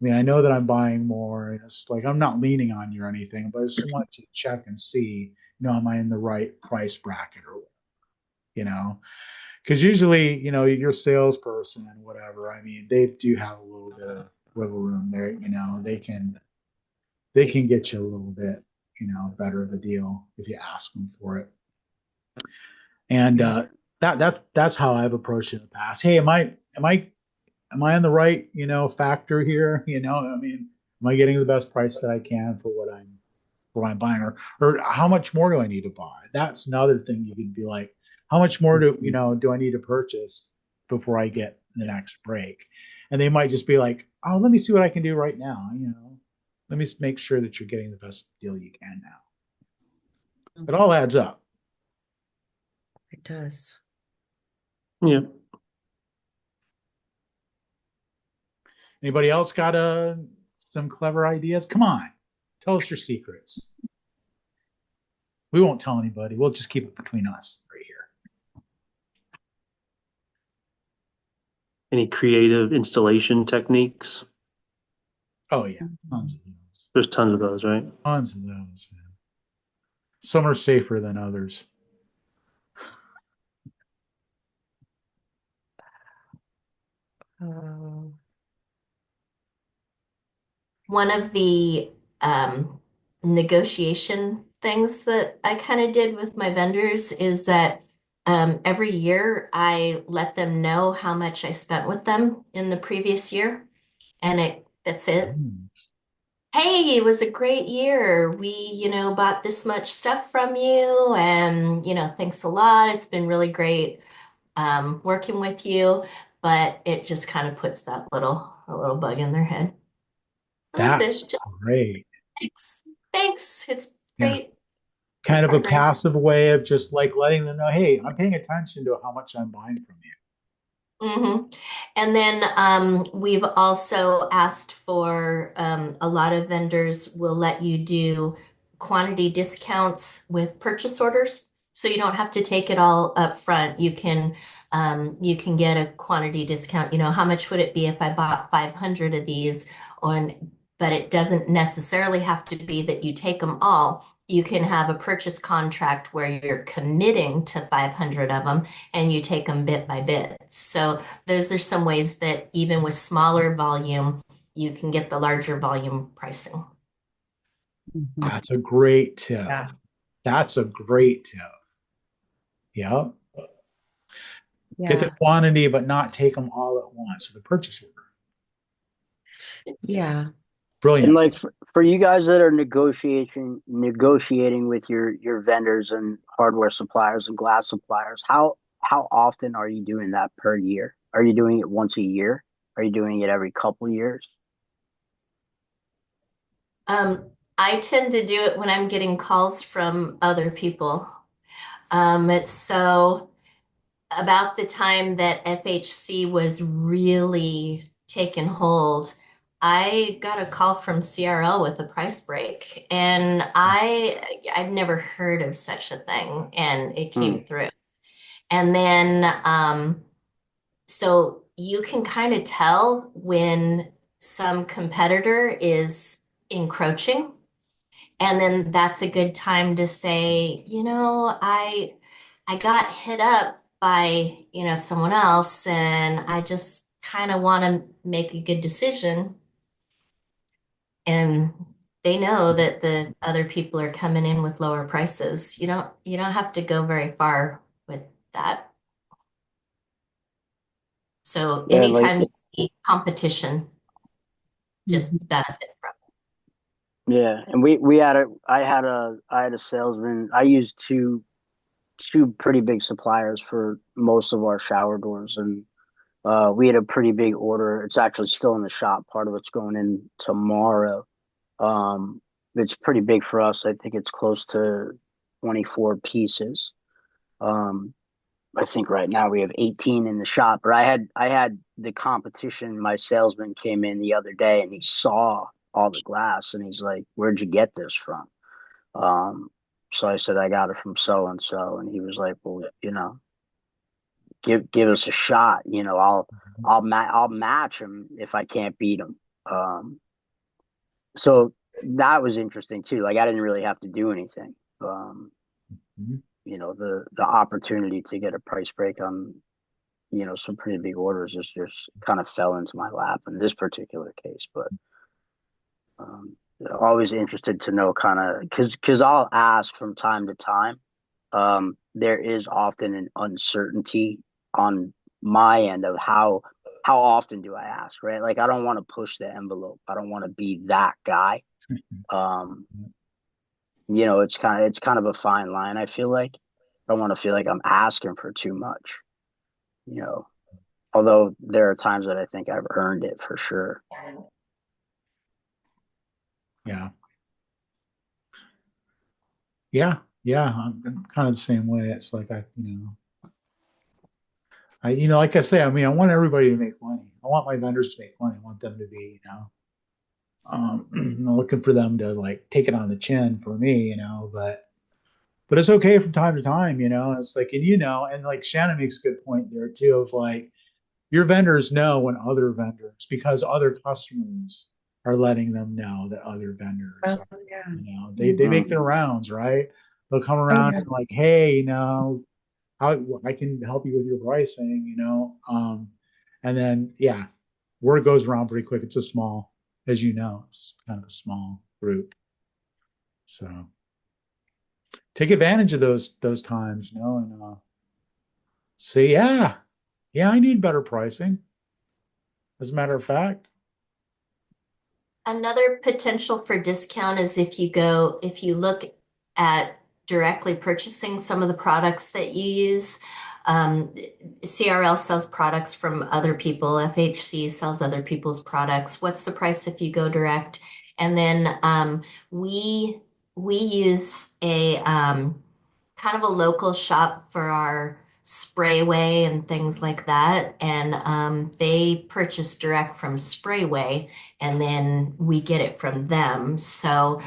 mean, I know that I'm buying more. And it's like I'm not leaning on you or anything, but I just want to check and see, am I in the right price bracket or, you know?" Because usually, your salesperson and whatever, I mean, they do have a little bit of wiggle room there. They can get you a little bit, better of a deal if you ask them for it. And that's how I've approached it in the past. Hey, am I in the right, factor here? I mean, am I getting the best price that I can for what I'm buying, or how much more do I need to buy? That's another thing you could be like, how much more do I need to purchase before I get the next break? And they might just be like, oh, let me see what I can do right now. Let me make sure that you're getting the best deal you can now. It all adds up. It does. Yeah. Anybody else got some clever ideas? Come on, tell us your secrets. We won't tell anybody. We'll just keep it between us right here. Any creative installation techniques? Oh yeah, tons of those. There's tons of those, right? Tons of those, man. Some are safer than others. One of the negotiation things that I kind of did with my vendors is that every year I let them know how much I spent with them in the previous year, and that's it. Hey, it was a great year. We, bought this much stuff from you, and thanks a lot. It's been really great working with you, but it just kind of puts that a little bug in their head. That's That's it. Just great. thanks. Thanks. It's Yeah. great. Kind of a Partner. passive way of just like letting them know, hey, I'm paying attention to how much I'm buying from you. And then we've also asked for a lot of vendors will let you do quantity discounts with purchase orders. So you don't have to take it all up front. You can get a quantity discount. How much would it be if I bought 500 of these on, but it doesn't necessarily have to be that you take them all. You can have a purchase contract where you're committing to 500 of them and you take them bit by bit. So those are some ways that even with smaller volume, you can get the larger volume pricing. That's a great tip. Yeah. That's a great tip. Yeah. Get the Yeah. quantity, but not take them all at once with a purchase order. Yeah. Brilliant. And like for you guys that are negotiating with your vendors and hardware suppliers and glass suppliers, how often are you doing that per year? Are you doing it once a year? Are you doing it every couple years? I tend to do it when I'm getting calls from other people. So about the time that FHC was really taking hold, I got a call from CRL with a price break, and I'd never heard of such a thing, and it came through. And then so you can kind of tell when some competitor is encroaching. And then that's a good time to say, I got hit up by, someone else, and I just kind of want to make a good decision. And they know that the other people are coming in with lower prices. You don't have to go very far with that. So Yeah, like anytime you see competition, just benefit from it. Yeah, and we had a I had a salesman. I used two pretty big suppliers for most of our shower doors, and we had a pretty big order. It's actually still in the shop. Part of it's going in tomorrow. Um, it's pretty big for us. I think it's close to 24 pieces. Um, I think right now we have 18 in the shop. But I had the competition. My salesman came in the other day and he saw all the glass and he's like, "Where'd you get this from?" Um, so I said, "I got it from so and so," and he was like, "Well, give us a shot. I'll match him if I can't beat him." So that was interesting too. Like I didn't really have to do anything. Mhm. The opportunity to get a price break on some pretty big orders just kind of fell into my lap in this particular case. But um, always interested to know kind of because I'll ask from time to time. There is often an uncertainty on my end of how often do I ask, right? Like I don't want to push the envelope. I don't want to be that guy. Um, it's kind of a fine line. I feel like I don't want to feel like I'm asking for too much. You know, although there are times that I think I've earned it for sure. Yeah. Yeah. Yeah. I'm kind of the same way. It's like like I say, I mean, I want everybody to make money. I want my vendors to make money. I want them to be, I'm looking for them to like take it on the chin for me, but it's okay from time to time, It's like, and like Shannon makes a good point there too of like your vendors know when other vendors, because other customers are letting them know that other vendors Oh, are, yeah. they Mm. make their rounds, right? They'll come Oh, around yeah. and like, hey, how I can help you with your pricing, and then yeah, word goes around pretty quick. It's a small, as you know, it's kind of a small group. So take advantage of those times, and say, yeah, yeah, I need better pricing. As a matter of fact. Another potential for discount is if you look at directly purchasing some of the products that you use. Um, CRL sells products from other people. FHC sells other people's products. What's the price if you go direct? And then we use a kind of a local shop for our Sprayway and things like that. And they purchase direct from Sprayway and then we get it from them. So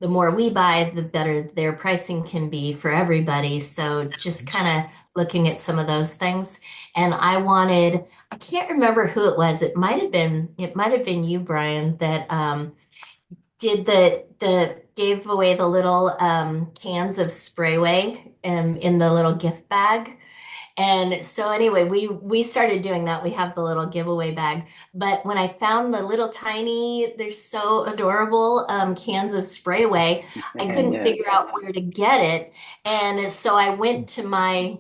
the more we buy, the better their pricing can be for everybody. So just kind of looking at some of those things. And I can't remember who it was. It might have been you, Brian, that did the gave away the little cans of Sprayway in the little gift bag. And so anyway, we started doing that. We have the little giveaway bag. But when I found the little tiny, they're so adorable cans of Sprayway, I couldn't Yeah. figure out where to get it. And so I went to my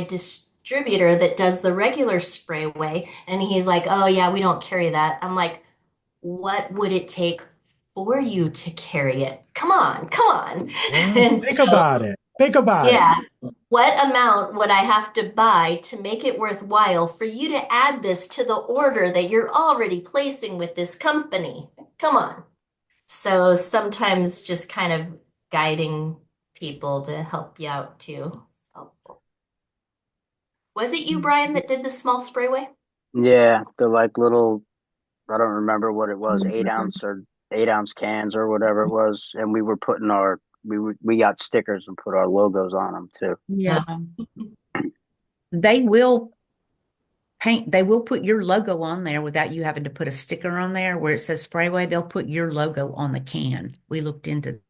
distributor that does the regular Sprayway, and he's like, "Oh yeah, we don't carry that." I'm like, what would it take for you to carry it? Come on, come on. And Think so, about it. Think about it. yeah, what amount would I have to buy to make it worthwhile for you to add this to the order that you're already placing with this company? Come on. So sometimes just kind of guiding people to help you out too is helpful. Was it you, Brian, that did the small sprayway? Yeah, the like little, I don't remember what it was, Mhm. 8 ounce or 8 ounce cans or whatever it was, and we were putting we got stickers and put our logos on them too. Yeah. They will they will put your logo on there without you having to put a sticker on there where it says Sprayway. They'll put your logo on the can. We looked into,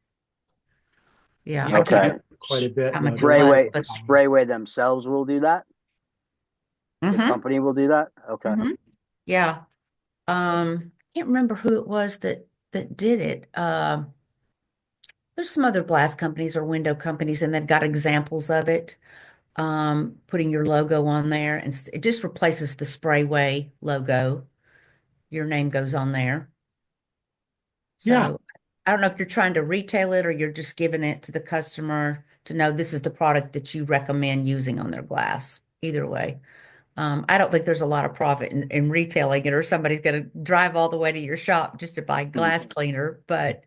yeah, Yeah, I we can't Okay, do remember quite a bit. how much Yeah, it they're was, Sprayway but Sprayway themselves will do that. The mm-hmm, company will do that. Okay. mm-hmm, yeah. Can't remember who it was that did it. There's some other glass companies or window companies, and they've got examples of it. Putting your logo on there, and it just replaces the Sprayway logo. Your name goes on there. Yeah. So I don't know if you're trying to retail it or you're just giving it to the customer to know this is the product that you recommend using on their glass. Either way. I don't think there's a lot of profit in retailing it, or somebody's going to drive all the way to your shop just to buy glass cleaner. But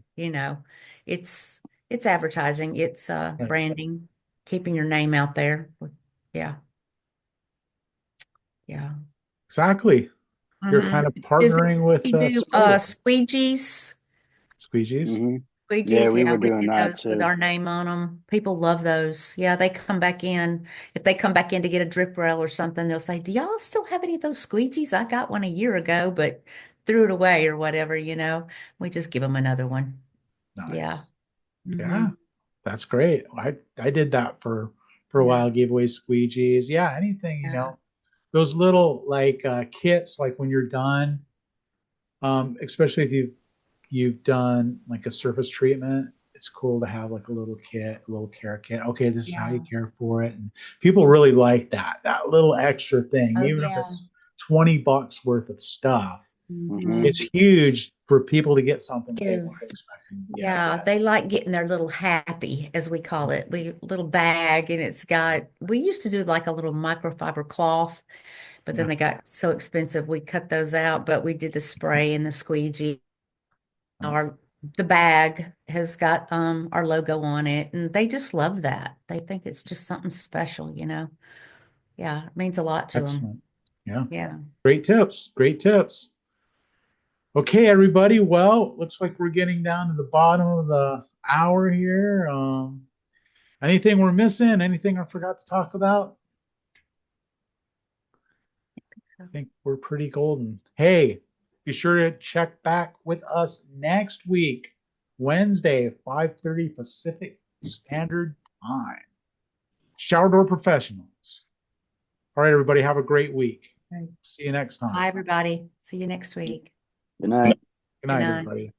it's advertising, it's Right. branding, keeping your name out there. Yeah, yeah. Exactly. You're kind of Does partnering with he do Sprayers. squeegees? Squeegees. Yeah, Squeegees, we yeah, were we doing did that those with too. our name on them. People love those. Yeah, they come back in. If they come back in to get a drip rail or something, they'll say, "Do y'all still have any of those squeegees? I got one a year ago, but threw it away or whatever, We just give them another one." Nice. Yeah. Yeah. That's great. I did that for a Yeah. while, gave away squeegees. Yeah, anything, Yeah. those little like kits, like when you're done, especially if you've done like a surface treatment, it's cool to have like a little kit, a little care kit. Okay, this is how you Yeah. care for it. And people really like that little extra thing, Oh, even if yeah. it's $20 worth of stuff. Mhm. It's huge for people to get something they weren't Is expecting. Yeah, they like getting their little happy, as we call it. Little bag, and we used to do like a little microfiber cloth, but then Yeah. they got so expensive we cut those out, but we did the spray and the squeegee. The bag has got our logo on it, and they just love that. They think it's just something special. Yeah, it means a lot to them. Excellent. Yeah. Yeah. Great tips. Great tips. Okay, everybody. Well, looks like we're getting down to the bottom of the hour here. Anything we're missing? Anything I forgot to talk about? I think we're pretty golden. Hey, be sure to check back with us next week, Wednesday, 5:30 Pacific Standard Time. Shower door professionals. All right, everybody, have a great week. Right. See you next time. Bye, everybody. See you next week. Good night. Good Good night, night. everybody.